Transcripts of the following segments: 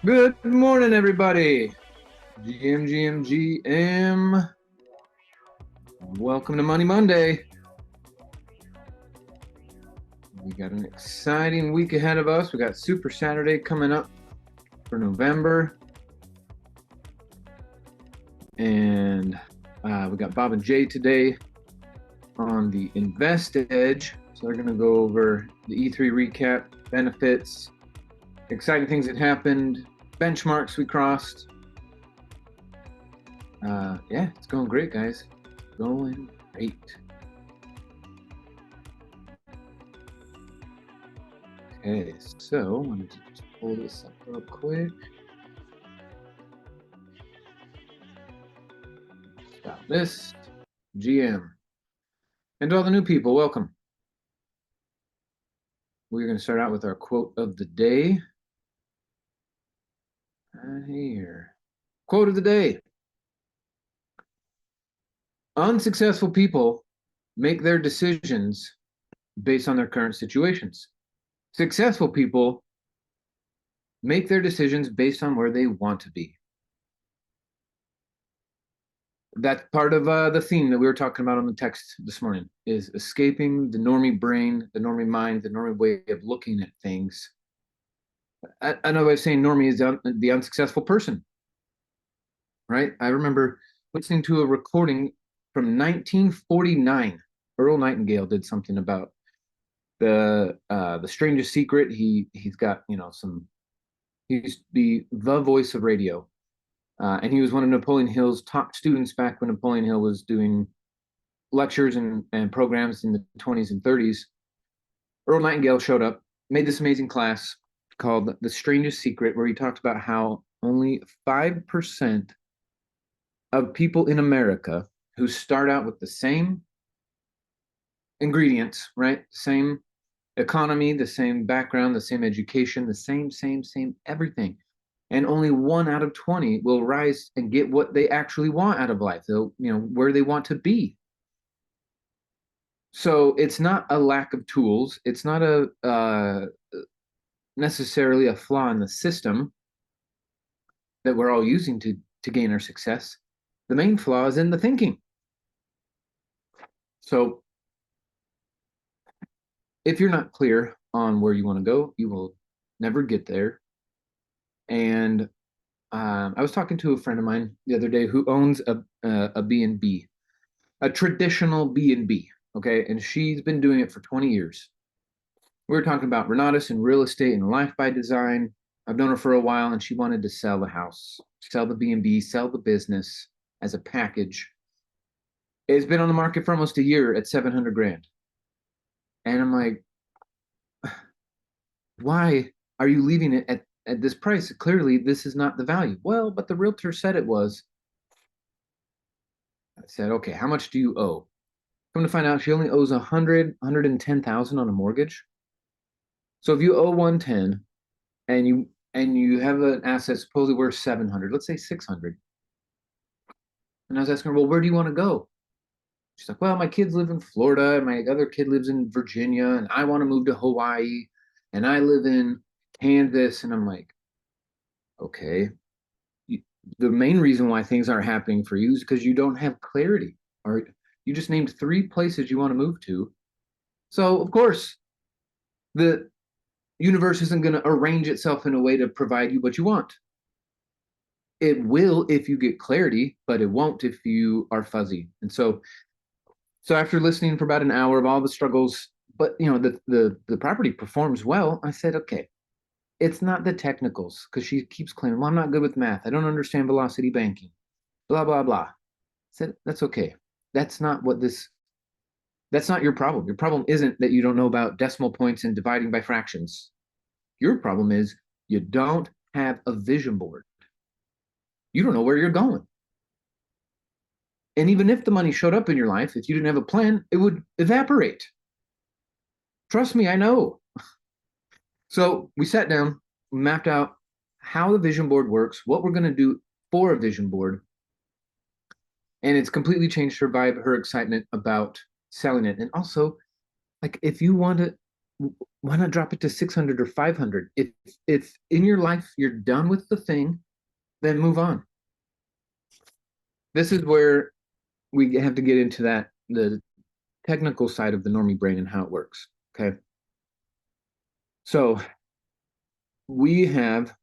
Good morning, everybody. GM. Welcome to Money Monday. We got an exciting week ahead of us. We got Super Saturday coming up for November. And we got Bob and Jay today on the Invest Edge. So they're going to go over the E3 recap, benefits, exciting things that happened, benchmarks we crossed. Yeah, it's going great, guys. Going great. Okay, so I'm going to just pull this up real quick. Stop this. GM. And to all the new people, welcome. We're going to start out with our quote of the day. Here. Quote of the day. Unsuccessful people make their decisions based on their current situations. Successful people make their decisions based on where they want to be. That's part of the theme that we were talking about on the text this morning, is escaping the normie brain, the normie mind, the normie way of looking at things. Another way of saying normie is the unsuccessful person, right? I remember listening to a recording from 1949. Earl Nightingale did something about the strangest secret. He's got, he used to be the voice of radio. And he was one of Napoleon Hill's top students back when Napoleon Hill was doing lectures and programs in the 20s and 30s. Earl Nightingale showed up, made this amazing class called The Strangest Secret, where he talked about how only 5% of people in America who start out with the same ingredients, right? Same economy, the same background, the same education, the same everything. And only 1 out of 20 will rise and get what they actually want out of life. They'll, where they want to be. So it's not a lack of tools. It's not necessarily a flaw in the system that we're all using to gain our success. The main flaw is in the thinking. So if you're not clear on where you want to go, you will never get there. And I was talking to a friend of mine the other day who owns a B&B, a traditional B&B, okay? And she's been doing it for 20 years. We were talking about Renatus and real estate and life by design. I've known her for a while, and she wanted to sell the house, sell the B&B, sell the business as a package. It's been on the market for almost a year at 700 grand. And I'm like, why are you leaving it at this price? Clearly, this is not the value. Well, but the realtor said it was. I said, okay, how much do you owe? Come to find out, she only owes 110,000 on a mortgage. So if you owe 110 and you have an asset supposedly worth 700, let's say 600. And I was asking her, well, where do you want to go? She's like, well, my kids live in Florida, and my other kid lives in Virginia, and I want to move to Hawaii, and I live in Kansas. And I'm like, okay, the main reason why things aren't happening for you is because you don't have clarity. Or you just named 3 places you want to move to. So of course, the universe isn't going to arrange itself in a way to provide you what you want. It will if you get clarity, but it won't if you are fuzzy. And so after listening for about an hour of all the struggles, but the property performs well, I said, okay, it's not the technicals, because she keeps claiming, well, I'm not good with math. I don't understand velocity banking, blah, blah, blah. I said, that's okay. That's not your problem. Your problem isn't that you don't know about decimal points and dividing by fractions. Your problem is you don't have a vision board. You don't know where you're going. And even if the money showed up in your life, if you didn't have a plan, it would evaporate. Trust me, I know. So we sat down, mapped out how the vision board works, what we're going to do for a vision board. And it's completely changed her vibe, her excitement about selling it. And also, like, if you want to why not drop it to 600 or 500? If in your life you're done with the thing, then move on. This is where we have to get into the technical side of the normie brain and how it works. Okay. So we have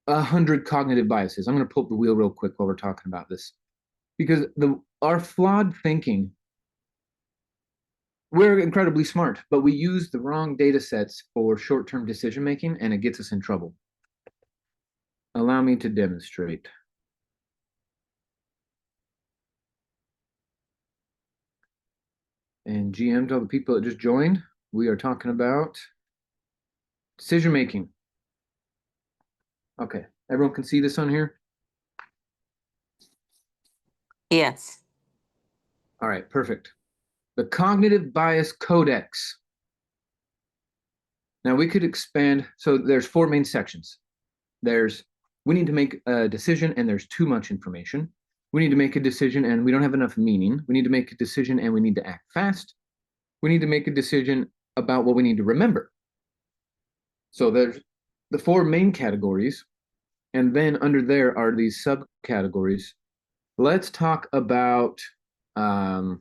100 cognitive biases. I'm going to pull up the wheel real quick while we're talking about this, because our flawed thinking, we're incredibly smart, but we use the wrong data sets for short-term decision making, and it gets us in trouble. Allow me to demonstrate. And GM to all the people that just joined, we are talking about decision making. Okay, everyone can see this on here? Yes. All right, perfect. The Cognitive Bias Codex. Now we could expand, so there's 4 main sections. There's, we need to make a decision and there's too much information. We need to make a decision and we don't have enough meaning. We need to make a decision and we need to act fast. We need to make a decision about what we need to remember. So there's the 4 main categories, and then under there are these subcategories. Let's talk about, we're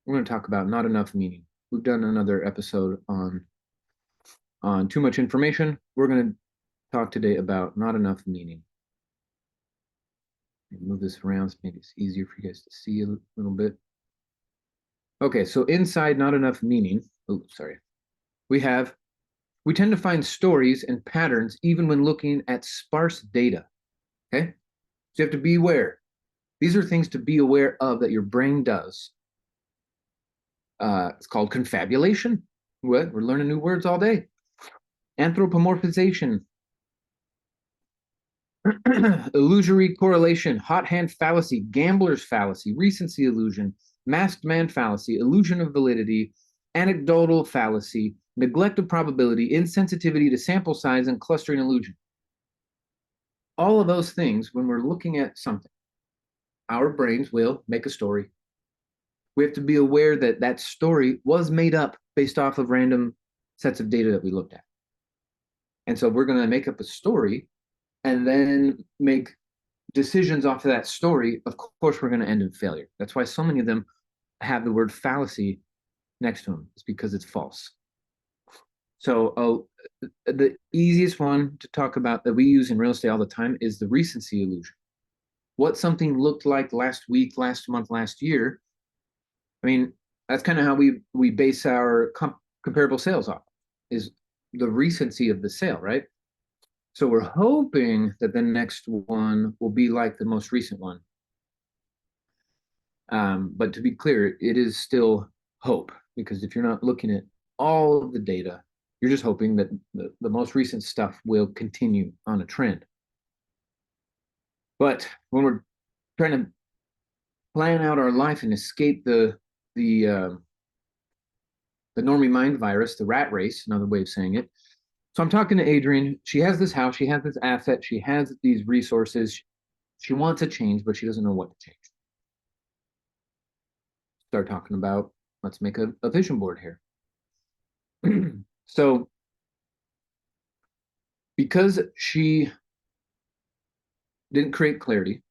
going to talk about not enough meaning. We've done another episode on too much information. We're going to talk today about not enough meaning. Move this around so maybe it's easier for you guys to see a little bit. Okay, so inside not enough meaning, we tend to find stories and patterns even when looking at sparse data. Okay, so you have to be aware. These are things to be aware of that your brain does. It's called confabulation. What? We're learning new words all day. Anthropomorphization. Illusory correlation, hot hand fallacy, gambler's fallacy, recency illusion, masked man fallacy, illusion of validity, anecdotal fallacy, neglect of probability, insensitivity to sample size, and clustering illusion. All of those things, when we're looking at something, our brains will make a story. We have to be aware that that story was made up based off of random sets of data that we looked at. And so we're going to make up a story and then make decisions off of that story. Of course, we're going to end in failure. That's why so many of them have the word fallacy next to them. It's because it's false. So the easiest one to talk about that we use in real estate all the time is the recency illusion. What something looked like last week, last month, last year. I mean, that's kind of how we base our comparable sales off, is the recency of the sale, right? So we're hoping that the next one will be like the most recent one. But to be clear, it is still hope, because if you're not looking at all of the data, you're just hoping that the most recent stuff will continue on a trend. But when we're trying to plan out our life and escape the normie mind virus, the rat race, another way of saying it. So I'm talking to Adrienne. She has this house, she has this asset, she has these resources. She wants a change, but she doesn't know what to change. Start talking about, let's make a vision board here. So because she didn't create clarity,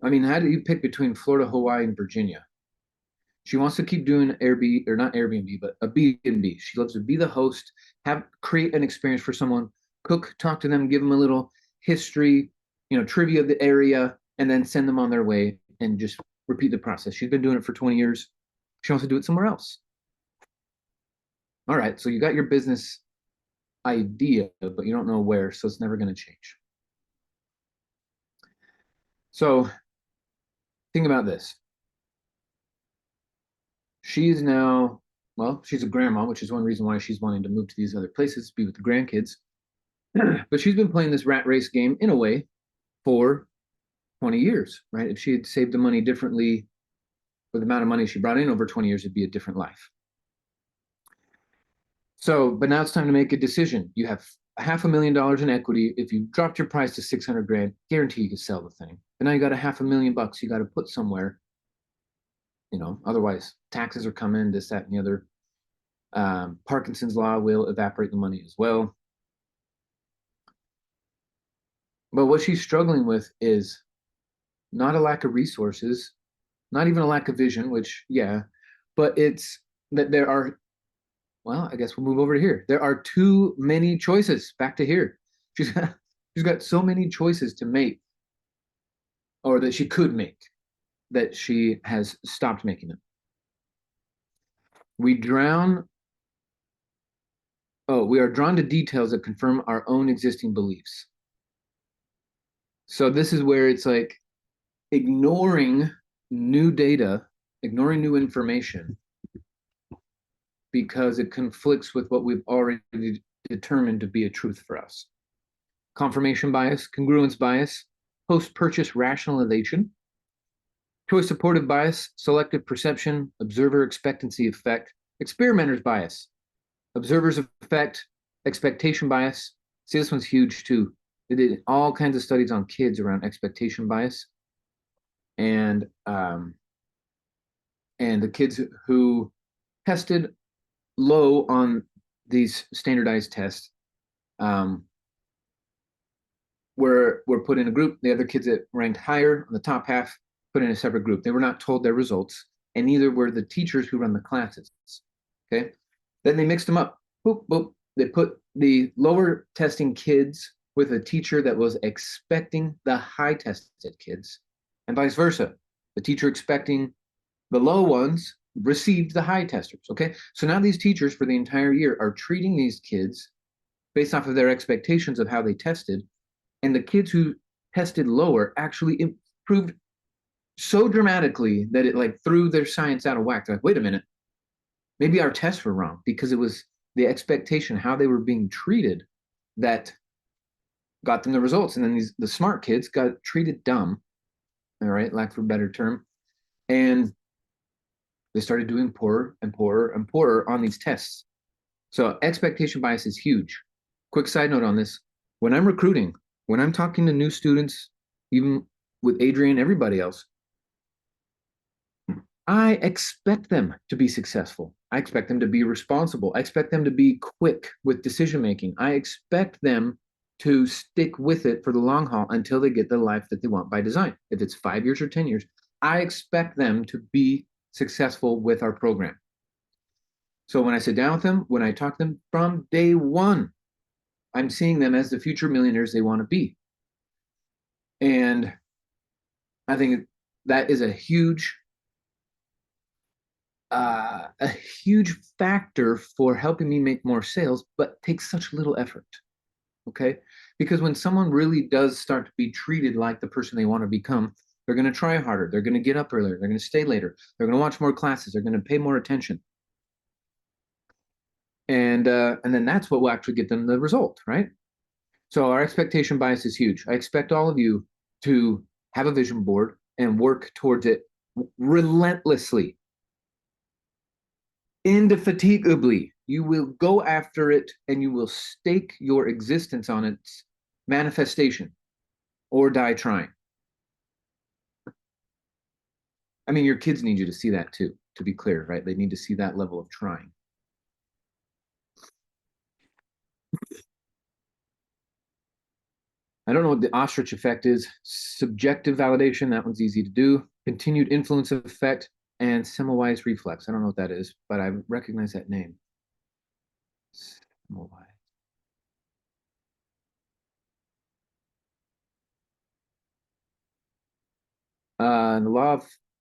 I mean, how do you pick between Florida, Hawaii, and Virginia? She wants to keep doing Airbnb, or not Airbnb, but a B&B. She loves to be the host, create an experience for someone, cook, talk to them, give them a little history, trivia of the area, and then send them on their way and just repeat the process. She's been doing it for 20 years. She wants to do it somewhere else. All right, so you got your business idea, but you don't know where, so it's never going to change. So think about this. She's now, well, she's a grandma, which is one reason why she's wanting to move to these other places, be with the grandkids. But she's been playing this rat race game in a way for 20 years, right? If she had saved the money differently, with the amount of money she brought in over 20 years, it'd be a different life. So, but now it's time to make a decision. You have $500,000 in equity. If you dropped your price to 600 grand, guarantee you can sell the thing. And now you got $500,000 you got to put somewhere. Otherwise taxes are coming, this, that, and the other. Parkinson's law will evaporate the money as well. But what she's struggling with is not a lack of resources, not even a lack of vision, which, yeah, but it's that there are, well, I guess we'll move over to here. There are too many choices. Back to here. She's got so many choices to make, or that she could make, that she has stopped making them. We drown we are drawn to details that confirm our own existing beliefs. So this is where it's like ignoring new data, ignoring new information, because it conflicts with what we've already determined to be a truth for us. Confirmation bias, congruence bias, post-purchase rationalization, choice supportive bias, selective perception, observer expectancy effect, experimenter's bias, observer's effect, expectation bias. See, this one's huge too. They did all kinds of studies on kids around expectation bias, and the kids who tested low on these standardized tests were put in a group. The other kids that ranked higher on the top half put in a separate group. They were not told their results, and neither were the teachers who run the classes. Okay, then they mixed them up. Boop, boop. They put the lower testing kids with a teacher that was expecting the high tested kids, and vice versa. The teacher expecting the low ones received the high testers. Okay, so now these teachers for the entire year are treating these kids based off of their expectations of how they tested, and the kids who tested lower actually improved so dramatically that it like threw their science out of whack. They're like, wait a minute, maybe our tests were wrong, because it was the expectation, how they were being treated, that got them the results. And then the smart kids got treated dumb, all right, lack for a better term, and they started doing poorer and poorer and poorer on these tests. So expectation bias is huge. Quick side note on this: when I'm recruiting, when I'm talking to new students, even with Adrian, everybody else, I expect them to be successful. I expect them to be responsible. I expect them to be quick with decision making. I expect them to stick with it for the long haul until they get the life that they want by design. If it's 5 years or 10 years, I expect them to be successful with our program. So when I sit down with them, when I talk to them from day one, I'm seeing them as the future millionaires they want to be. And I think that is a huge factor for helping me make more sales, but takes such little effort. Okay, because when someone really does start to be treated like the person they want to become, they're going to try harder, they're going to get up earlier, they're going to stay later, they're going to watch more classes, they're going to pay more attention, and then that's what will actually get them the result, right? So our expectation bias is huge. I expect all of you to have a vision board and work towards it relentlessly, indefatigably. You will go after it, and you will stake your existence on its manifestation, or die trying. I mean, your kids need you to see that too, to be clear, right? They need to see that level of trying. I don't know what the ostrich effect is. Subjective validation, that one's easy to do. Continued influence effect, and Semmelweis reflex. I don't know what that is, but I recognize that name. Semmelweis.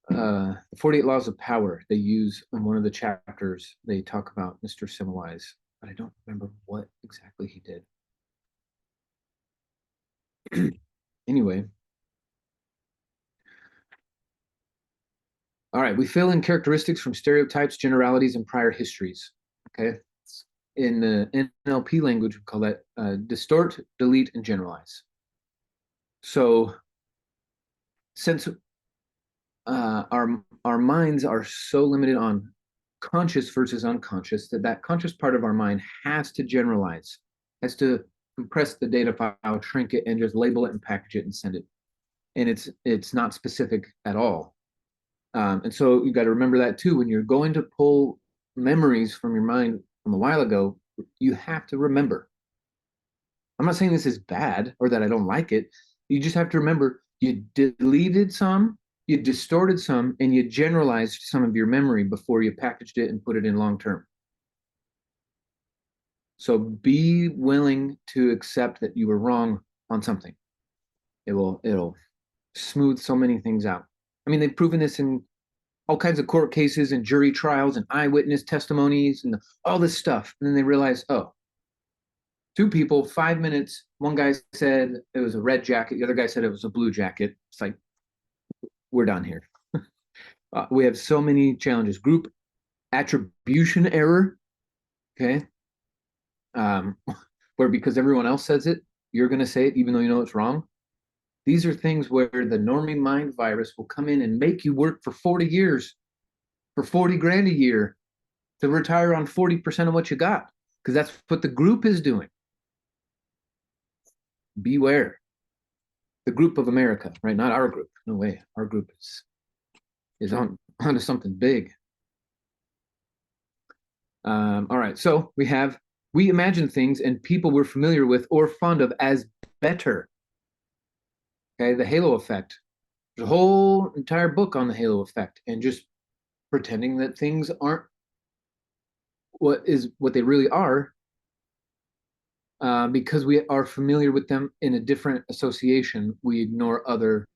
The 48 laws of power they use in one of the chapters. They talk about Mr. Semmelweis, but I don't remember what exactly he did. Anyway, all right, we fill in characteristics from stereotypes, generalities, and prior histories. Okay, in the NLP language, we call that distort, delete, and generalize. So, since our minds are so limited on conscious versus unconscious, that conscious part of our mind has to generalize, has to compress the data file, shrink it, and just label it and package it and send it. And it's not specific at all. And so you got to remember that too. When you're going to pull memories from your mind from a while ago, you have to remember. I'm not saying this is bad or that I don't like it. You just have to remember you deleted some, you distorted some, and you generalized some of your memory before you packaged it and put it in long term. So be willing to accept that you were wrong on something. It'll smooth so many things out. I mean, they've proven this in all kinds of court cases and jury trials and eyewitness testimonies and all this stuff. And then they realize, oh, two people, 5 minutes. One guy said it was a red jacket. The other guy said it was a blue jacket. It's like, we're done here. We have so many challenges. Group attribution error. Okay. Um, where because everyone else says it, you're going to say it even though you know it's wrong. These are things where the normie mind virus will come in and make you work for 40 years, for 40 grand a year to retire on 40% of what you got, because that's what the group is doing. Beware. The group of America, right? Not our group. No way. Our group is on onto something big. All right. So we imagine things and people we're familiar with or fond of as better. Okay, the halo effect. There's a whole entire book on the halo effect and just pretending that things aren't what they really are, because we are familiar with them in a different association. We ignore other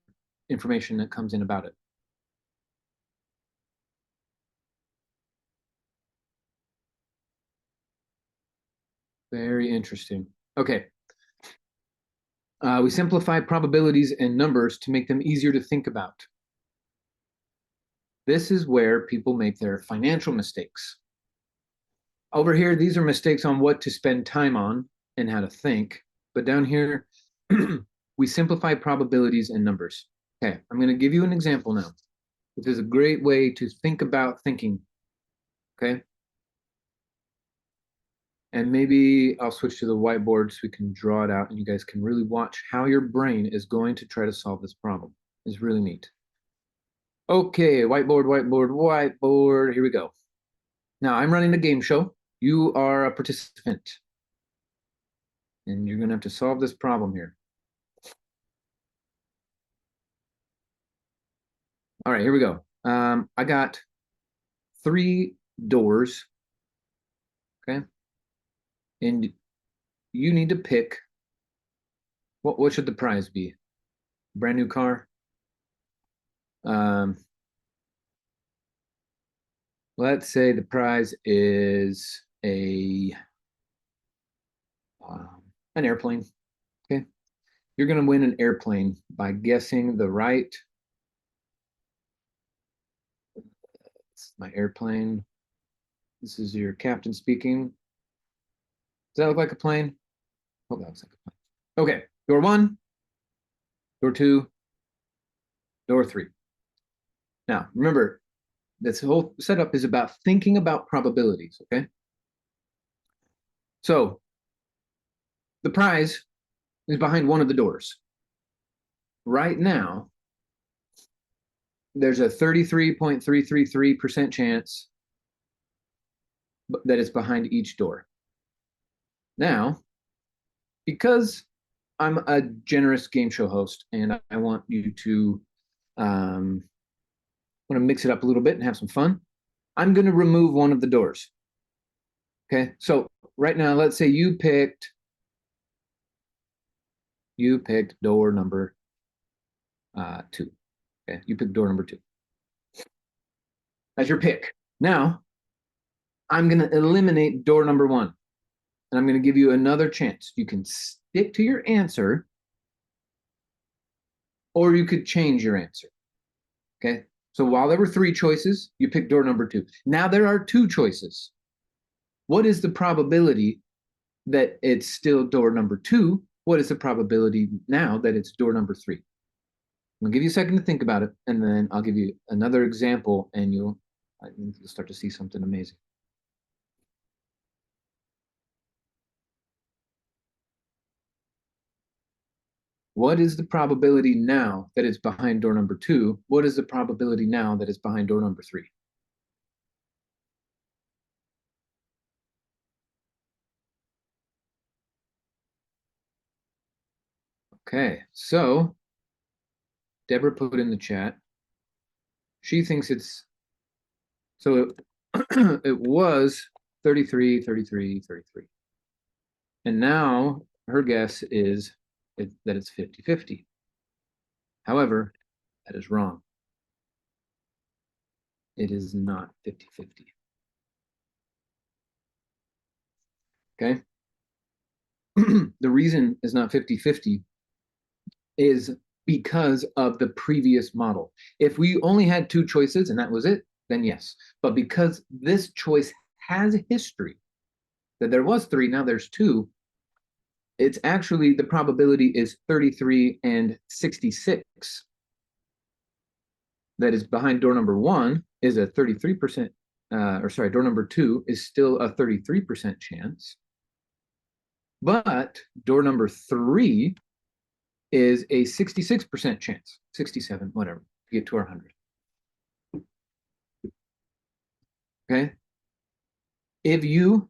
information that comes in about it. Very interesting. Okay. We simplify probabilities and numbers to make them easier to think about. This is where people make their financial mistakes. Over here, these are mistakes on what to spend time on and how to think. But down here, we simplify probabilities and numbers. Okay, I'm going to give you an example now. This is a great way to think about thinking. Okay. And maybe I'll switch to the whiteboard so we can draw it out and you guys can really watch how your brain is going to try to solve this problem. It's really neat. Okay, whiteboard, whiteboard, whiteboard. Here we go. Now I'm running a game show. You are a participant. And you're going to have to solve this problem here. All right, here we go. I got 3 doors. Okay. And you need to pick what should the prize be? Brand new car? Um, let's say the prize is an airplane. Okay. You're going to win an airplane by guessing the right. It's my airplane. This is your captain speaking. Does that look like a plane? Oh, that looks like a plane. Okay. Door 1, door 2, door 3. Now, remember, this whole setup is about thinking about probabilities. Okay. So the prize is behind one of the doors. Right now, there's a 33.333% chance that it's behind each door. Now, because I'm a generous game show host and I want you to want to mix it up a little bit and have some fun, I'm going to remove one of the doors. Okay, so right now, let's say you picked door number 2. Okay, you picked door number 2. That's your pick. Now, I'm going to eliminate door number 1. And I'm going to give you another chance. You can stick to your answer, or you could change your answer. Okay. So while there were 3 choices, you picked door number 2. Now there are 2 choices. What is the probability that it's still door number 2? What is the probability now that it's door number 3? I'm going to give you a second to think about it, and then I'll give you another example, and you'll start to see something amazing. What is the probability now that it's behind door number 2? What is the probability now that it's behind door number 3? Okay, so Deborah put in the chat. She thinks it's, so it was 33, 33, 33. And now her guess is that it's 50-50. However, that is wrong. It is not 50-50. Okay? The reason it's not 50-50 is because of the previous model. If we only had 2 choices and that was it, then yes. But because this choice has history, that there was 3, now there's 2, it's actually, the probability is 33 and 66. That is behind door number 1 is a 33%, or sorry, door number 2 is still a 33% chance. But door number 3 is a 66% chance, 67, whatever, to get to our 100. Okay? If you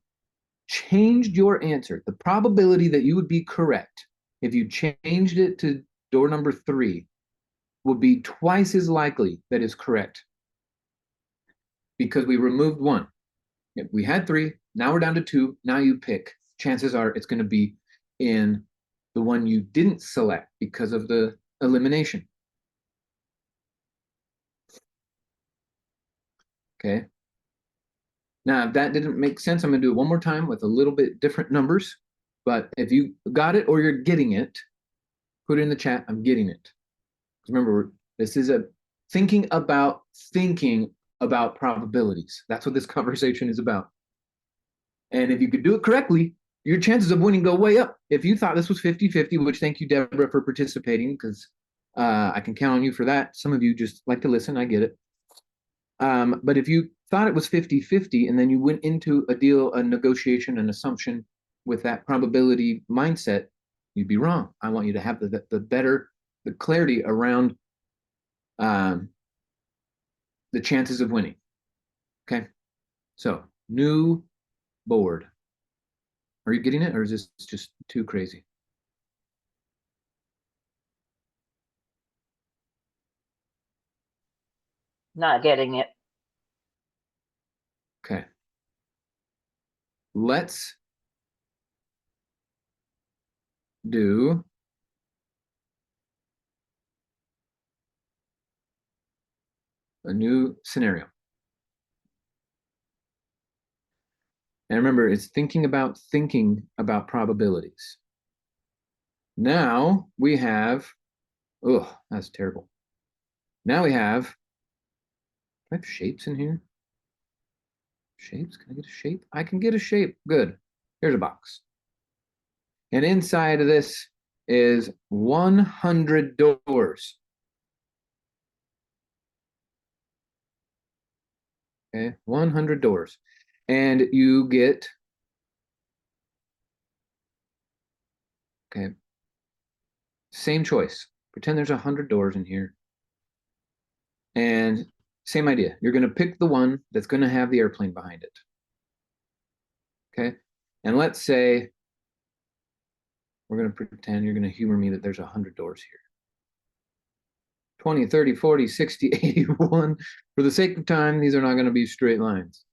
changed your answer, the probability that you would be correct, if you changed it to door number 3, would be twice as likely that is correct. Because we removed 1. If we had 3, now we're down to 2, now you pick. Chances are it's going to be in the one you didn't select because of the elimination. Okay. Now, if that didn't make sense, I'm going to do it one more time with a little bit different numbers. But if you got it or you're getting it, put it in the chat, I'm getting it. Remember, this is a thinking about probabilities. That's what this conversation is about. And if you could do it correctly, your chances of winning go way up. If you thought this was 50-50, which thank you, Deborah, for participating, because I can count on you for that. Some of you just like to listen, I get it. But if you thought it was 50-50 and then you went into a deal, a negotiation, an assumption with that probability mindset, you'd be wrong. I want you to have the clarity around the chances of winning. Okay, so new board. Are you getting it, or is this just too crazy? Not getting it. Okay. Let's do a new scenario. And remember, it's thinking about probabilities. Now we have, oh, that's terrible. Now we have, do I have shapes in here? Shapes? Can I get a shape? I can get a shape. Good. Here's a box. And inside of this is 100 doors. Okay, 100 doors. And you get, okay, same choice. Pretend there's 100 doors in here. And same idea. You're going to pick the one that's going to have the airplane behind it. Okay. And let's say we're going to pretend you're going to humor me that there's 100 doors here. 20, 30, 40, 60, 81. For the sake of time, these are not going to be straight lines.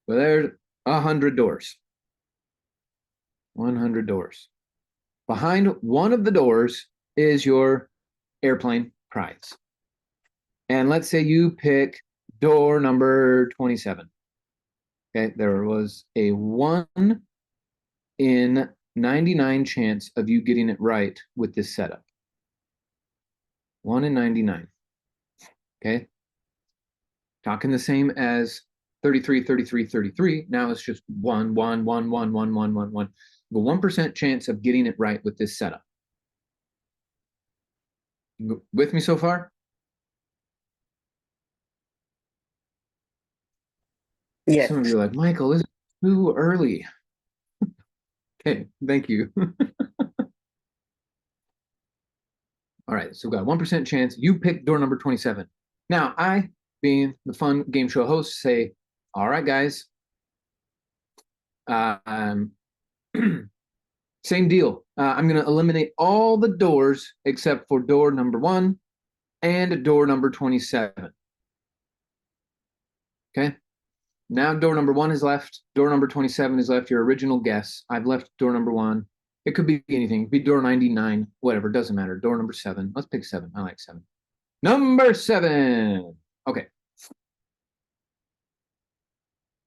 But there's 100 doors. 100 doors. Behind one of the doors is your airplane prize. And let's say you pick door number 27. Okay, there was a 1 in 99 chance of you getting it right with this setup. 1 in 99. Okay. Talking the same as 33, 33, 33. Now it's just 1, 1, 1, 1, 1, 1, 1, 1. The 1% chance of getting it right with this setup. With me so far? Yes. Some of you are like, Michael, this is too early. Okay, thank you. All right, so we've got 1% chance. You pick door number 27. Now, I, being the fun game show host, say, all right, guys, same deal. I'm going to eliminate all the doors except for door number 1 and door number 27. Okay. Now door number 1 is left. Door number 27 is left. Your original guess. I've left door number 1. It could be anything. It could be door 99, whatever. Doesn't matter. Door number 7. Let's pick 7. I like 7. Number 7. Okay.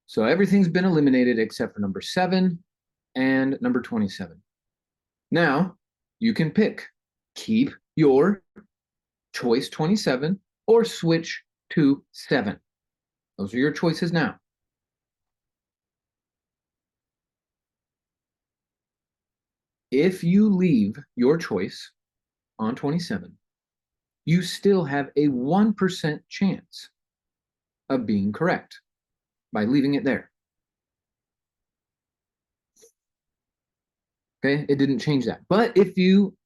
So everything's been eliminated except for number 7 and number 27. Now you can pick. Keep your choice 27 or switch to 7. Those are your choices now. If you leave your choice on 27, you still have a 1% chance of being correct by leaving it there. Okay, it didn't change that. But if you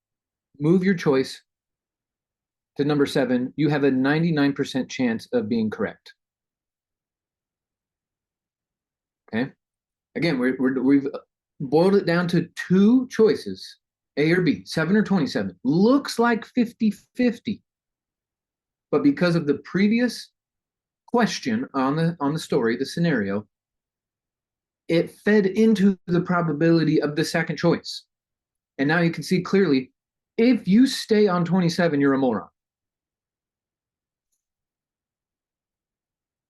move your choice to number 7, you have a 99% chance of being correct. Okay, again, we've boiled it down to 2 choices, A or B, 7 or 27. Looks like 50-50. But because of the previous question on the story, the scenario, it fed into the probability of the second choice. And now you can see clearly, if you stay on 27, you're a moron.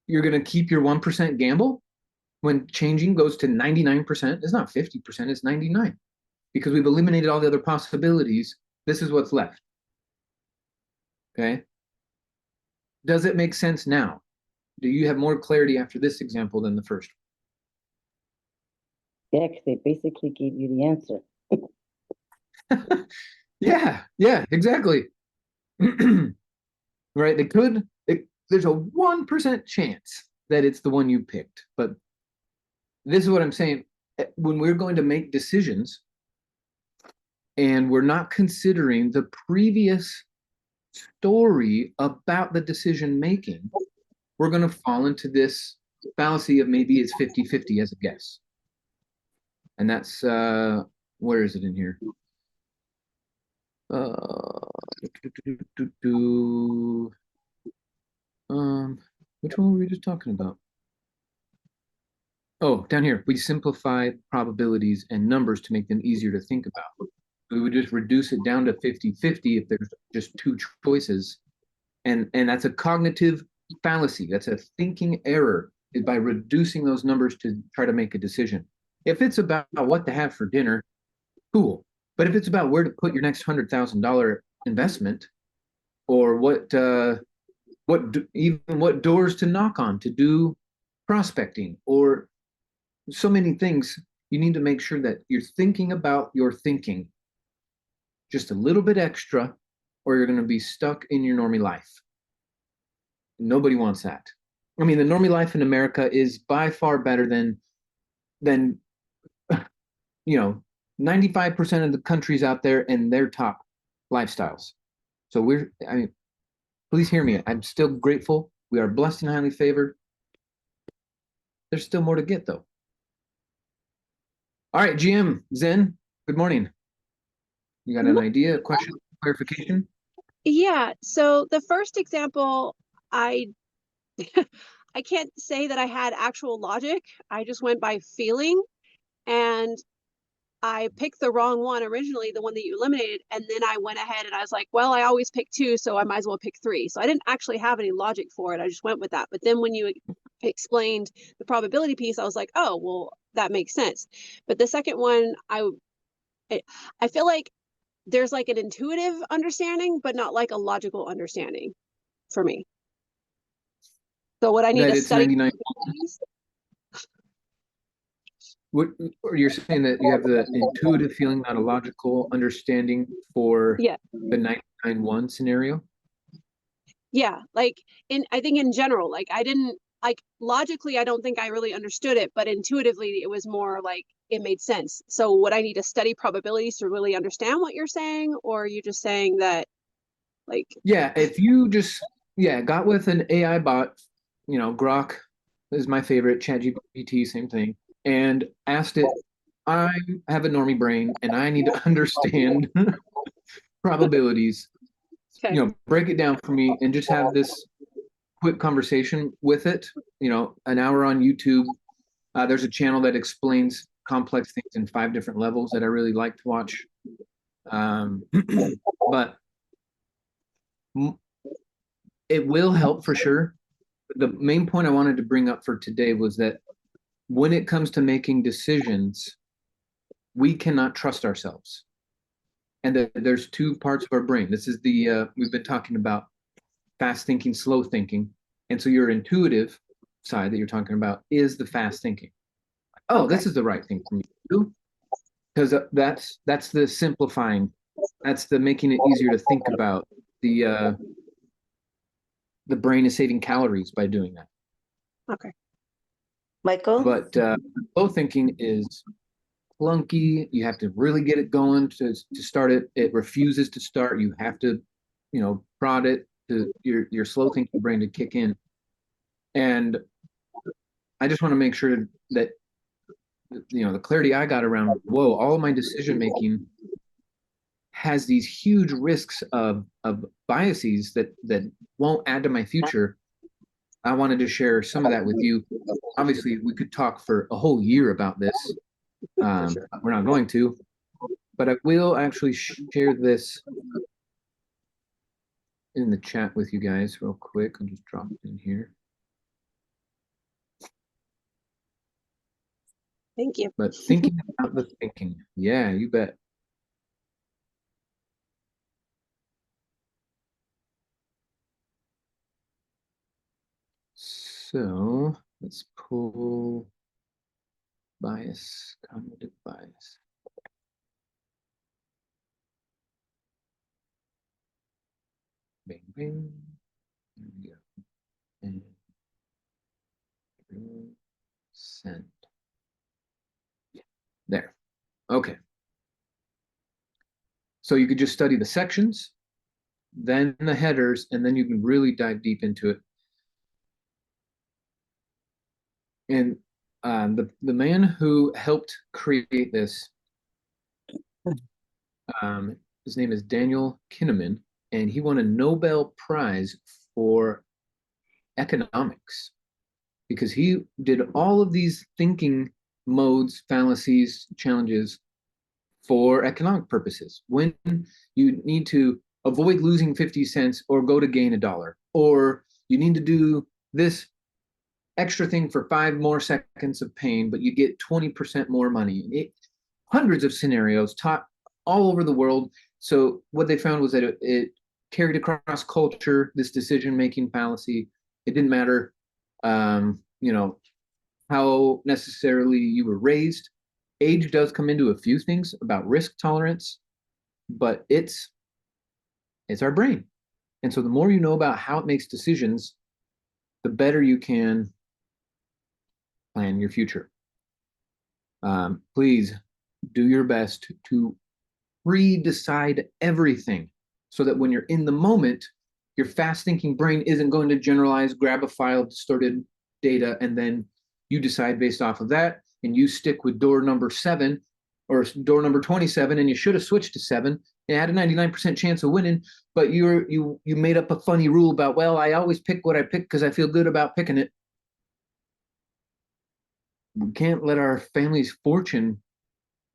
You're going to keep your 1% gamble when changing goes to 99%. It's not 50%, it's 99. Because we've eliminated all the other possibilities. This is what's left. Okay? Does it make sense now? Do you have more clarity after this example than the first? Yeah, because they basically gave you the answer. Yeah, exactly. Right? There's a 1% chance that it's the one you picked. But this is what I'm saying. When we're going to make decisions and we're not considering the previous story about the decision making, we're going to fall into this fallacy of maybe it's 50-50 as a guess. And that's, where is it in here? Which one were we just talking about? Oh, down here, we simplify probabilities and numbers to make them easier to think about. We would just reduce it down to 50-50 if there's just 2 choices. And that's a cognitive fallacy. That's a thinking error by reducing those numbers to try to make a decision. If it's about what to have for dinner, cool. But if it's about where to put your next $100,000 investment, or what doors to knock on to do prospecting, or so many things, you need to make sure that you're thinking about your thinking just a little bit extra, or you're going to be stuck in your normie life. Nobody wants that. I mean, the normie life in America is by far better than 95% of the countries out there and their top lifestyles. So please hear me. I'm still grateful. We are blessed and highly favored. There's still more to get, though. All right, GM, Zen, good morning. You got an idea, a question, clarification? Yeah, so the first example, I I can't say that I had actual logic. I just went by feeling, and I picked the wrong one originally, the one that you eliminated, and then I went ahead and I was like, well, I always pick 2, so I might as well pick 3. So I didn't actually have any logic for it. I just went with that. But then when you explained the probability piece, I was like, oh, well, that makes sense. But the second one, I feel like there's like an intuitive understanding, but not like a logical understanding for me. So what I need to study. 99. What, or you're saying that you have the intuitive feeling, not a logical understanding for the 99-1 scenario? Yeah, like I think in general, like I didn't like logically, I don't think I really understood it, but intuitively it was more like it made sense. So would I need to study probabilities to really understand what you're saying, or are you just saying that Like, Yeah, if you just got with an AI bot, Grok is my favorite, ChatGPT, same thing, and asked it, I have a normie brain and I need to understand probabilities. okay, Break it down for me and just have this quick conversation with it. An hour on YouTube. There's a channel that explains complex things in 5 different levels that I really like to watch. But it will help for sure. The main point I wanted to bring up for today was that when it comes to making decisions, we cannot trust ourselves. And that there's 2 parts of our brain. This is we've been talking about fast thinking, slow thinking. And so your intuitive side that you're talking about is the fast thinking. Oh, okay. this is the right thing for me to do. Because that's the simplifying. That's the making it easier to think about. The brain is saving calories by doing that. Okay. Michael? But slow thinking is clunky. You have to really get it going to start it. It refuses to start. You have to, prod it to your slow thinking brain to kick in. And I just want to make sure that the clarity I got around, whoa, all of my decision making has these huge risks of biases that won't add to my future. I wanted to share some of that with you. Obviously, we could talk for a whole year about this. Sure. We're not going to, but I will actually share this in the chat with you guys real quick. I'll just drop it in here. Thank you. But thinking about the thinking. Yeah, you bet. So let's pull bias, cognitive bias. Bing, bing. There we go. And send. There. Okay. So you could just study the sections, then the headers, and then you can really dive deep into it. And the man who helped create this, his name is Daniel Kahneman, and he won a Nobel Prize for economics because he did all of these thinking modes, fallacies, challenges for economic purposes. When you need to avoid losing 50 cents or go to gain $1, or you need to do this extra thing for 5 more seconds of pain, but you get 20% more money. Hundreds of scenarios taught all over the world. So what they found was that it carried across culture, this decision-making fallacy. It didn't matter, how necessarily you were raised. Age does come into a few things about risk tolerance, but it's our brain. And so the more you know about how it makes decisions, the better you can plan your future. Please do your best to pre-decide everything so that when you're in the moment, your fast-thinking brain isn't going to generalize, grab a file of distorted data, and then you decide based off of that, and you stick with door number 7 or door number 27, and you should have switched to 7. You had a 99% chance of winning, but you made up a funny rule about, well, I always pick what I pick because I feel good about picking it. We can't let our family's fortune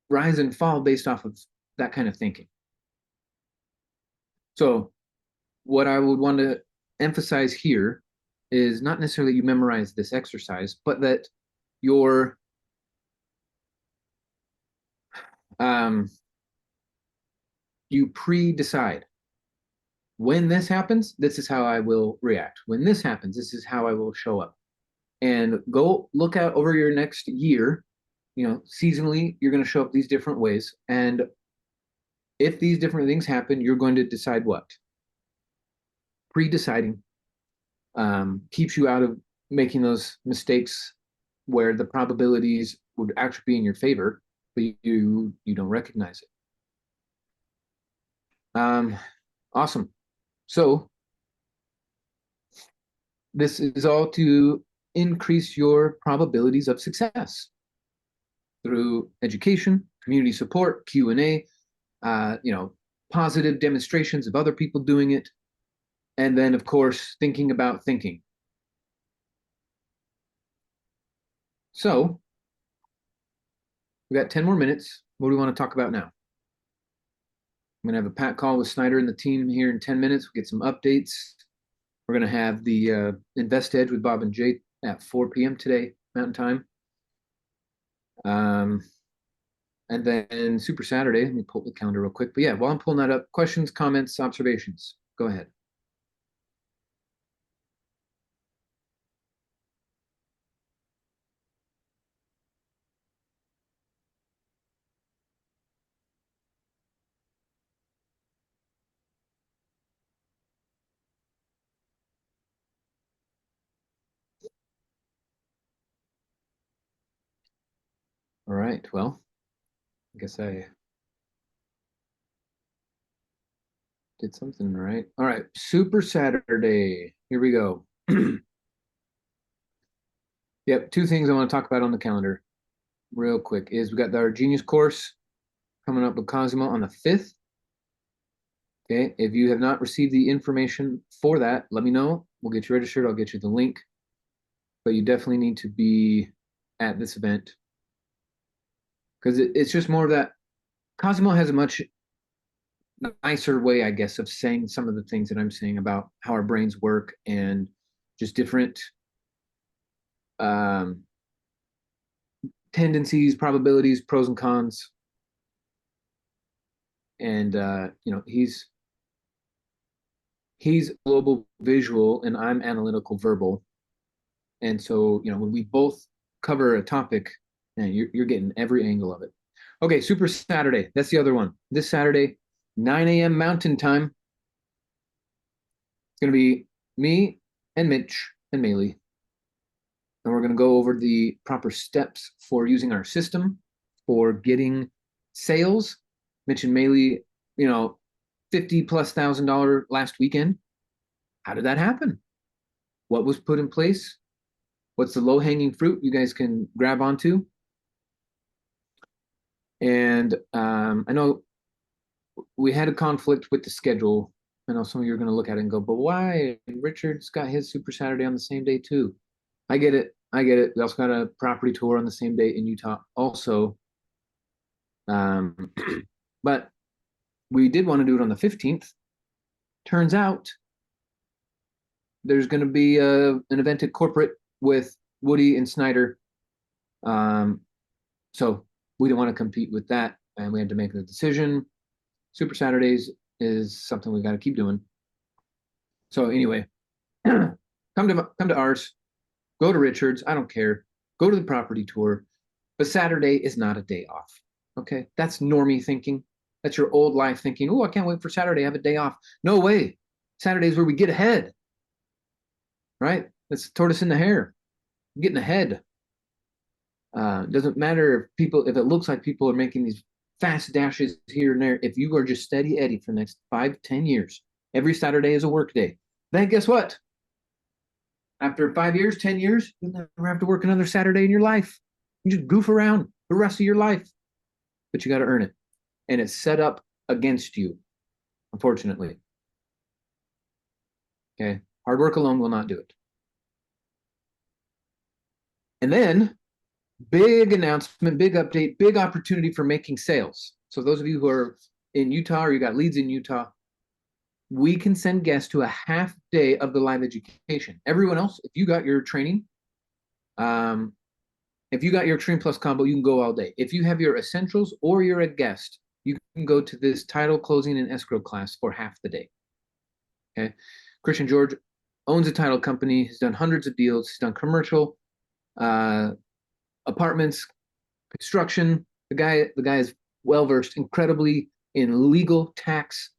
rise and fall based off of that kind of thinking. So what I would want to emphasize here is not necessarily you memorize this exercise, but that your you pre-decide. When this happens, this is how I will react. When this happens, this is how I will show up. And go look out over your next year, seasonally, you're going to show up these different ways. And if these different things happen, you're going to decide what. Pre-deciding keeps you out of making those mistakes where the probabilities would actually be in your favor, but you don't recognize it. Awesome. So this is all to increase your probabilities of success through education, community support, Q&A, positive demonstrations of other people doing it, and then, of course, thinking about thinking. So we got 10 more minutes. What do we want to talk about now? I'm going to have a pat call with Snyder and the team here in 10 minutes. We'll get some updates. We're going to have the Invest Edge with Bob and Jay at 4 p.m. today, Mountain Time. And then Super Saturday, let me pull up the calendar real quick. But yeah, while I'm pulling that up, questions, comments, observations. Go ahead. All right, well, I guess I did something right. All right, Super Saturday. Here we go. Yep, two things I want to talk about on the calendar real quick is we got our Genius course coming up with Cosimo on the 5th. Okay, if you have not received the information for that, let me know. We'll get you registered. I'll get you the link. But you definitely need to be at this event because it's just more of that. Cosimo has a much nicer way, I guess, of saying some of the things that I'm saying about how our brains work and just different tendencies, probabilities, pros and cons. And he's global visual and I'm analytical verbal. And so, when we both cover a topic, man, you're getting every angle of it. Okay, Super Saturday. That's the other one. This Saturday, 9 a.m. Mountain Time. It's going to be me and Mitch and Maylee. And we're going to go over the proper steps for using our system for getting sales. Mitch and Maylee, $50,000+ last weekend. How did that happen? What was put in place? What's the low-hanging fruit you guys can grab onto? And I know we had a conflict with the schedule. I know some of you are going to look at it and go, but why? Richard's got his Super Saturday on the same day too. I get it. We also got a property tour on the same day in Utah also. But we did want to do it on the 15th. Turns out there's going to be an event at corporate with Woody and Snyder. So we didn't want to compete with that, and we had to make the decision. Super Saturdays is something we got to keep doing. So anyway, come to ours. Go to Richard's. I don't care. Go to the property tour. But Saturday is not a day off. Okay, that's normie thinking. That's your old life thinking. Oh, I can't wait for Saturday. I have a day off. No way. Saturday is where we get ahead. Right? It's the tortoise and the hare. Getting ahead. Doesn't matter if it looks like people are making these fast dashes here and there. If you are just steady Eddie for the next 5-10 years, every Saturday is a work day. Then guess what? After 5 years, 10 years, you'll never have to work another Saturday in your life. You just goof around the rest of your life. But you got to earn it. And it's set up against you, unfortunately. Okay? Hard work alone will not do it. And then, big announcement, big update, big opportunity for making sales. So those of you who are in Utah or you got leads in Utah, we can send guests to a half day of the live education. Everyone else, if you got your training, if you got your Extreme Plus combo, you can go all day. If you have your essentials or you're a guest, you can go to this title closing and escrow class for half the day. Okay. Christian George owns a title company. He's done hundreds of deals. He's done commercial, apartments, construction. The guy is well-versed, incredibly in legal, tax.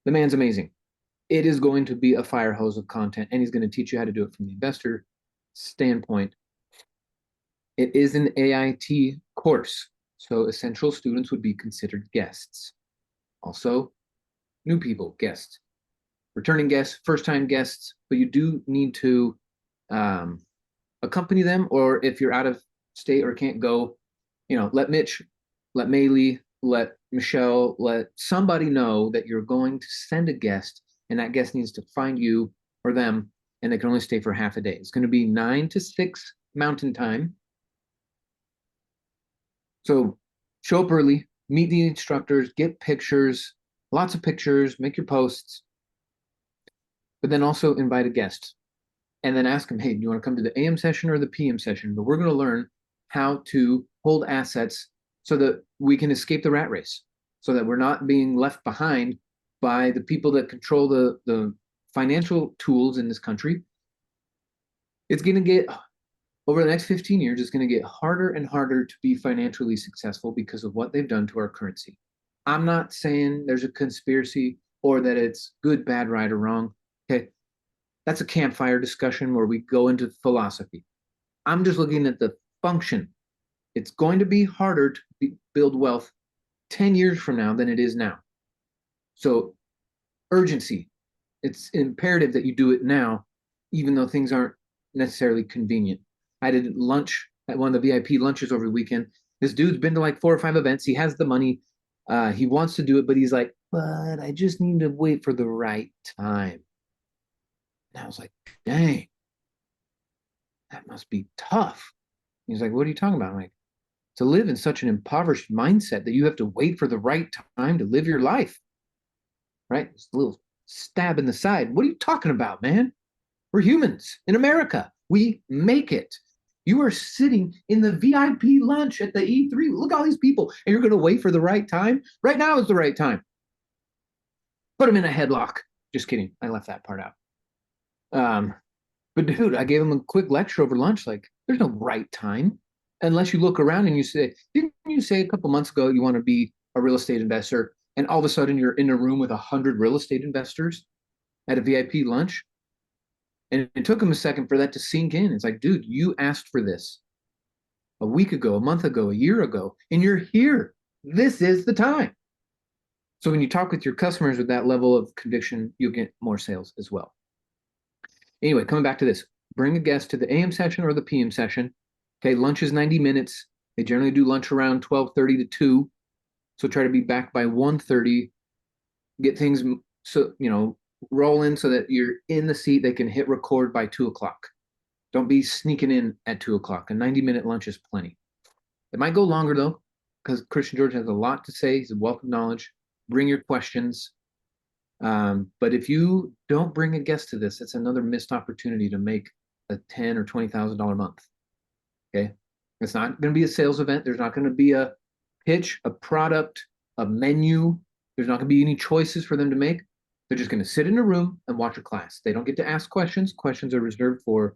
The man's amazing. It is going to be a fire hose of content, and he's going to teach you how to do it from the investor standpoint. It is an AIT course, so essential students would be considered guests. Also, new people, guests. returning guests, first-time guests, but you do need to accompany them, or if you're out of state or can't go, let Mitch, let Maylee, let Michelle, let somebody know that you're going to send a guest, and that guest needs to find you or them, and they can only stay for half a day. It's going to be 9 to 6 Mountain Time. So show up early, meet the instructors, get pictures, lots of pictures, make your posts, but then also invite a guest. And then ask them, hey, do you want to come to the AM session or the PM session? But we're going to learn how to hold assets so that we can escape the rat race, so that we're not being left behind by the people that control the financial tools in this country. It's going to get, over the next 15 years, it's going to get harder and harder to be financially successful because of what they've done to our currency. I'm not saying there's a conspiracy or that it's good, bad, right, or wrong. Okay. That's a campfire discussion where we go into philosophy. I'm just looking at the function. It's going to be harder to build wealth 10 years from now than it is now. So urgency. It's imperative that you do it now, even though things aren't necessarily convenient. I did lunch at one of the VIP lunches over the weekend. This dude's been to like 4 or 5 events. He has the money. He wants to do it, but he's like, but I just need to wait for the right time. And I was like, dang, that must be tough. He's like, what are you talking about? I'm like, to live in such an impoverished mindset that you have to wait for the right time to live your life. Right? Just a little stab in the side. What are you talking about, man? We're humans in America. We make it. You are sitting in the VIP lunch at the E3. Look at all these people. And you're going to wait for the right time? Right now is the right time. Put them in a headlock. Just kidding. I left that part out. But dude, I gave him a quick lecture over lunch. Like, there's no right time unless you look around and you say, didn't you say a couple months ago you want to be a real estate investor? And all of a sudden you're in a room with 100 real estate investors at a VIP lunch. And it took him a second for that to sink in. It's like, dude, you asked for this a week ago, a month ago, a year ago, and you're here. This is the time. So when you talk with your customers with that level of conviction, you'll get more sales as well. Anyway, coming back to this, bring a guest to the AM session or the PM session. Okay, lunch is 90 minutes. They generally do lunch around 12:30 to 2. So try to be back by 1:30. Get things, so roll in so that you're in the seat. They can hit record by 2 o'clock. Don't be sneaking in at 2 o'clock. A 90-minute lunch is plenty. It might go longer though, because Christian George has a lot to say. He's a wealth of knowledge. Bring your questions. But if you don't bring a guest to this, it's another missed opportunity to make a $10,000 or $20,000 month. Okay, it's not going to be a sales event. There's not going to be a pitch, a product, a menu. There's not going to be any choices for them to make. They're just going to sit in a room and watch a class. They don't get to ask questions. Questions are reserved for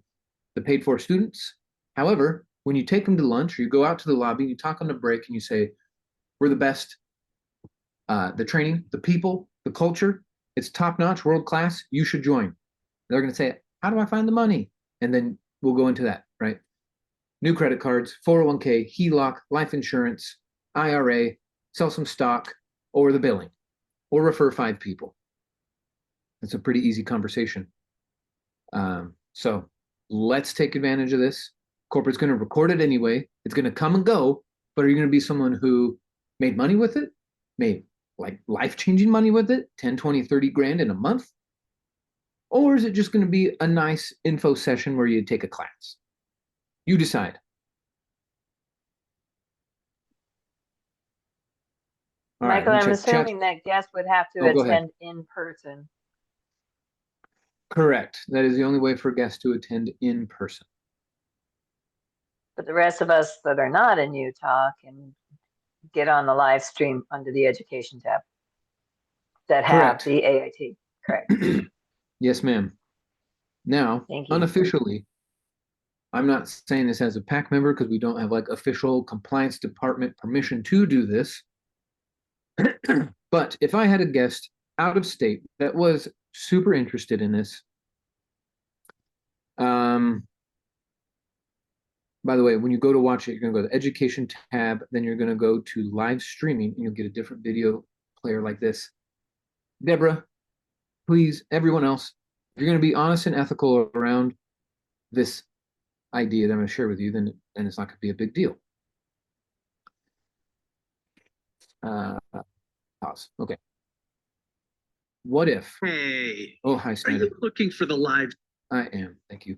the paid-for students. However, when you take them to lunch or you go out to the lobby, you talk on the break and you say, we're the best. The training, the people, the culture, it's top-notch, world-class. You should join. They're going to say, how do I find the money? And then we'll go into that, right? New credit cards, 401k, HELOC, life insurance, IRA, sell some stock, or the billing, or refer 5 people. It's a pretty easy conversation. So let's take advantage of this. Corporate's going to record it anyway. It's going to come and go, but are you going to be someone who made money with it? Made like life-changing money with it, 10, 20, 30 grand in a month? Or is it just going to be a nice info session where you take a class? You decide. All right, Michael, let me I'm check the chat. assuming that guests would have to go ahead. attend in person. Correct. That is the only way for guests to attend in person. But the rest of us that are not in Utah can get on the live stream under the education tab that have Correct. the AIT. Correct. Yes, ma'am. Now, Thank you. unofficially, I'm not saying this as a PAC member because we don't have like official compliance department permission to do this. But if I had a guest out of state that was super interested in this, by the way, when you go to watch it, you're going to go to the education tab, then you're going to go to live streaming, and you'll get a different video player like this. Deborah, please, everyone else, if you're going to be honest and ethical around this idea that I'm going to share with you, then it's not going to be a big deal. Pause. Okay. What if? Hey, Oh, hi, are Snyder. you looking for the live? I am. Thank you.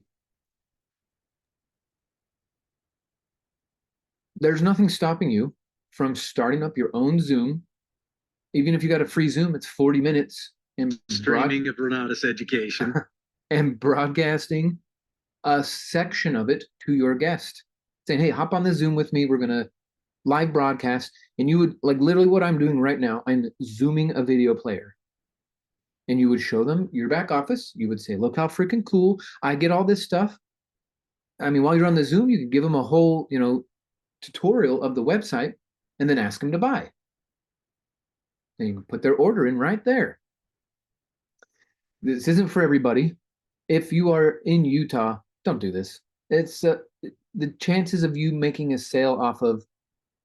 There's nothing stopping you from starting up your own Zoom. Even if you got a free Zoom, it's 40 minutes and Streaming of Renatus education. and broadcasting a section of it to your guest, saying, hey, hop on the Zoom with me. We're going to live broadcast. And you would, like literally what I'm doing right now, I'm Zooming a video player. And you would show them your back office. You would say, look how freaking cool. I get all this stuff. I mean, while you're on the Zoom, you could give them a whole, tutorial of the website and then ask them to buy. And you can put their order in right there. This isn't for everybody. If you are in Utah, don't do this. It's the chances of you making a sale off of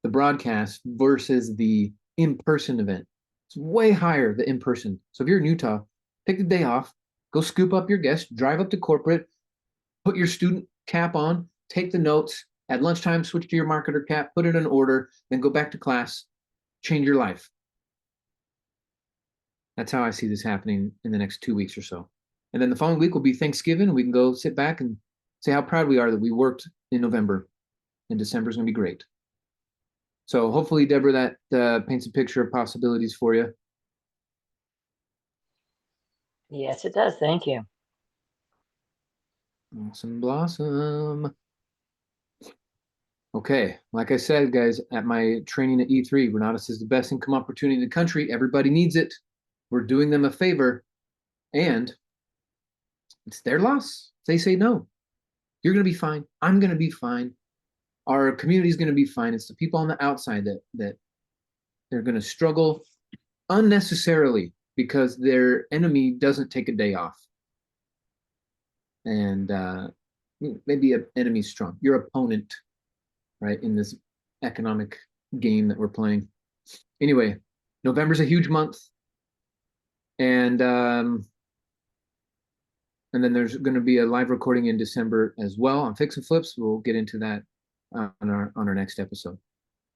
the broadcast versus the in-person event. It's way higher, the in-person. So if you're in Utah, take the day off, go scoop up your guests, drive up to corporate, put your student cap on, take the notes. At lunchtime, switch to your marketer cap, put it in order, then go back to class, change your life. That's how I see this happening in the next 2 weeks or so. And then the following week will be Thanksgiving. We can go sit back and say how proud we are that we worked in November, and December is going to be great. So hopefully, Deborah, that paints a picture of possibilities for you. Yes, it does. Thank you. Awesome blossom. Okay, like I said, guys, at my training at E3, Renatus is the best income opportunity in the country. Everybody needs it. We're doing them a favor, and it's their loss. If they say no, you're going to be fine. I'm going to be fine. Our community is going to be fine. It's the people on the outside that they're going to struggle unnecessarily because their enemy doesn't take a day off. And maybe an enemy's strong. Your opponent, right, in this economic game that we're playing. Anyway, November's a huge month. And then there's going to be a live recording in December as well on Fix and Flips. We'll get into that on our next episode.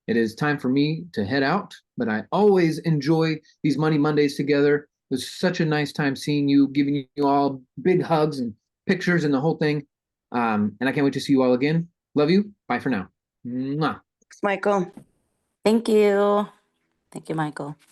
It is time for me to head out, but I always enjoy these Money Mondays together. It was such a nice time seeing you, giving you all big hugs and pictures and the whole thing. And I can't wait to see you all again. Love you. Bye for now. Mwah. Thanks, Michael. Thank you. Thank you, Michael.